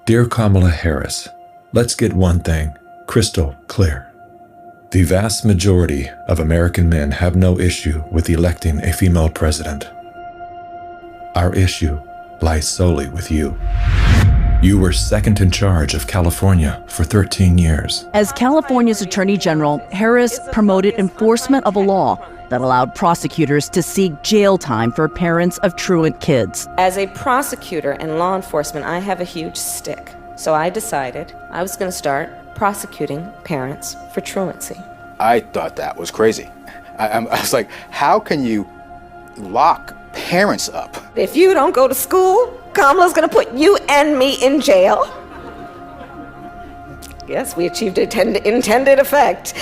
Dear Kamala Harris, let's get one thing crystal clear. The vast majority of American men have no issue with electing a female president. Our issue lies solely with you. You were second in charge of California for 13 years. As California's Attorney General, Harris promoted enforcement of a law that allowed prosecutors to seek jail time for parents of truant kids. As a prosecutor and law enforcement, I have a huge stick. So I decided I was going to start prosecuting parents for truancy. I thought that was crazy. I was like, how can you lock parents up? If you don't go to school, Kamala's going to put you and me in jail. Yes, we achieved intended effect.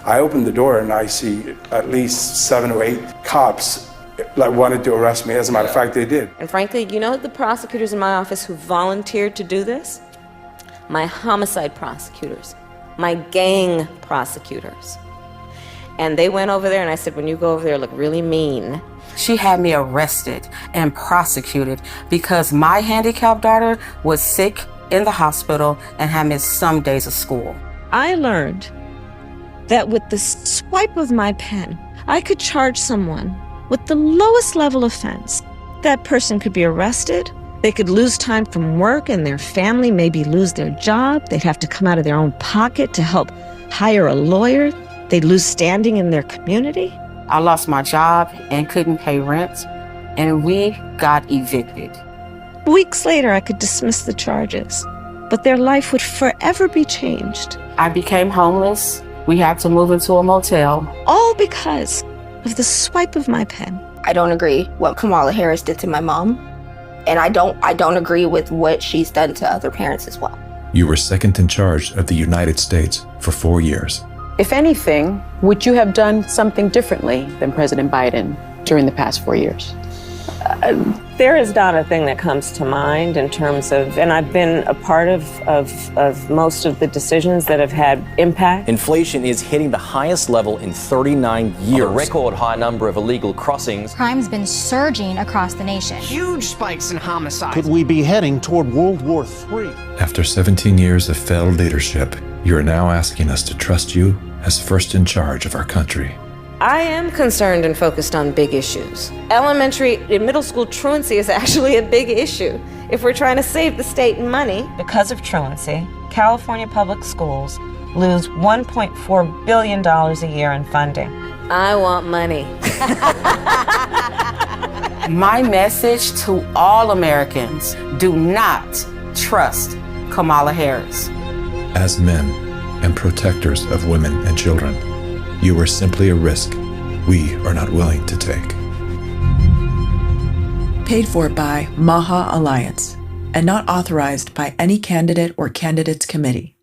I opened the door and I see at least 7 or 8 cops wanted to arrest me. As a matter of fact, they did. And frankly, you know the prosecutors in my office who volunteered to do this? My homicide prosecutors, my gang prosecutors. And they went over there and I said, when you go over there, look really mean. She had me arrested and prosecuted because my handicapped daughter was sick in the hospital and had missed some days of school. I learned that with the swipe of my pen, I could charge someone with the lowest level offense. That person could be arrested, they could lose time from work, and their family maybe lose their job. They'd have to come out of their own pocket to help hire a lawyer. They'd lose standing in their community. I lost my job and couldn't pay rent, and we got evicted. Weeks later, I could dismiss the charges, but their life would forever be changed. I became homeless. We had to move into a motel. All because of the swipe of my pen. I don't agree what Kamala Harris did to my mom, and I don't agree with what she's done to other parents as well. You were second in charge of the United States for 4 years. If anything, would you have done something differently than President Biden during the past 4 years? There is not a thing that comes to mind in terms of, and I've been a part of most of the decisions that have had impact. Inflation is hitting the highest level in 39 years. A record high number of illegal crossings. Crime's been surging across the nation. Huge spikes in homicides. Could we be heading toward World War III? After 17 years of failed leadership, you are now asking us to trust you as first in charge of our country. I am concerned and focused on big issues. Elementary and middle school truancy is actually a big issue. If we're trying to save the state money. Because of truancy, California public schools lose $1.4 billion a year in funding. I want money. My message to all Americans, do not trust Kamala Harris. As men and protectors of women and children, you are simply a risk we are not willing to take. Paid for by Maha Alliance and not authorized by any candidate or candidates committee.